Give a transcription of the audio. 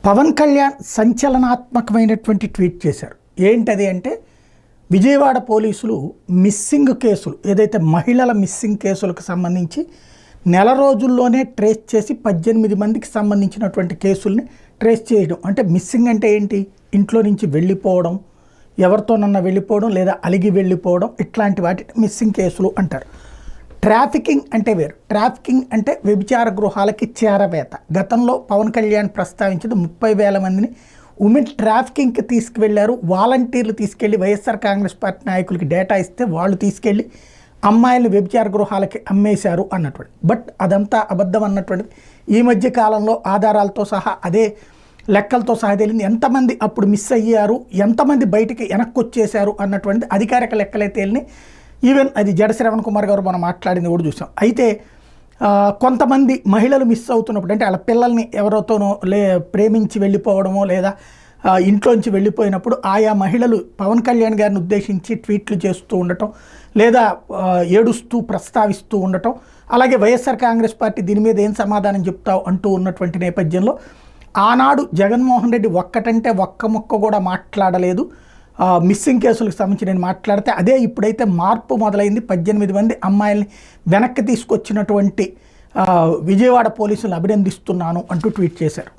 Pawan Kalyan సంచలనాత్మకమైనటువంటి tweet చేశారు. ఏంటది అంటే, విజయవాడ పోలీసులు మిస్సింగ్ కేసులు ఏదైతే మహిళల మిస్సింగ్ కేసులకు సంబంధించి నెల రోజుల్లోనే ట్రేస్ చేసి 18 మందికి సంబంధించినటువంటి కేసుల్ని ట్రేస్ చేయడం. అంటే మిస్సింగ్ అంటే ఏంటి? ఇంట్లో నుంచి వెళ్ళిపోవడం, ఎవరితోనన్నా వెళ్ళిపోవడం, లేదా అలిగి వెళ్ళిపోవడం, ఇట్లాంటి వాటిని మిస్సింగ్ కేసులు అంటారు. ట్రాఫికింగ్ అంటే వేరు. ట్రాఫికింగ్ అంటే వ్యభిచార గృహాలకి చేరవేత. గతంలో పవన్ కళ్యాణ్ ప్రస్తావించింది 30,000 మందిని ఉమెన్ ట్రాఫికింగ్కి తీసుకువెళ్ళారు. వాలంటీర్లు తీసుకెళ్ళి వైఎస్ఆర్ కాంగ్రెస్ పార్టీ నాయకులకి డేటా ఇస్తే వాళ్ళు తీసుకెళ్ళి అమ్మాయిలను వ్యభిచార గృహాలకి అమ్మేశారు అన్నటువంటి. బట్ అదంతా అబద్ధం అన్నటువంటిది ఈ మధ్య కాలంలో ఆధారాలతో సహా అదే లెక్కలతో సహా తేలింది. ఎంతమంది అప్పుడు మిస్ అయ్యారు, ఎంతమంది బయటికి వెనక్కి వచ్చేశారు అన్నటువంటిది అధికారిక లెక్కలే తేలిని. ఈవెన్ అది జడ శ్రవణ్ కుమార్ గారు మనం మాట్లాడింది కూడా చూసాం. అయితే కొంతమంది మహిళలు మిస్ అవుతున్నప్పుడు, అంటే వాళ్ళ పిల్లల్ని ఎవరితోనో ప్రేమించి వెళ్ళిపోవడమో లేదా ఇంట్లోంచి వెళ్ళిపోయినప్పుడు ఆయా మహిళలు పవన్ కళ్యాణ్ గారిని ఉద్దేశించి ట్వీట్లు చేస్తూ ఉండటం, లేదా ఏడుస్తూ ప్రస్తావిస్తూ ఉండటం, అలాగే వైఎస్ఆర్ కాంగ్రెస్ పార్టీ దీని మీద ఏం సమాధానం చెప్తావు అంటూ ఉన్నటువంటి నేపథ్యంలో ఆనాడు జగన్మోహన్ రెడ్డి ఒక్కటంటే ఒక్క ముక్క కూడా మాట్లాడలేదు. మిస్సింగ్ కేసులకు సంబంధించి నేను మాట్లాడితే అదే ఇప్పుడైతే మార్పు మొదలైంది. 18 మంది అమ్మాయిల్ని వెనక్కి తీసుకొచ్చినటువంటి విజయవాడ పోలీసులను అభినందిస్తున్నాను అంటూ ట్వీట్ చేశారు.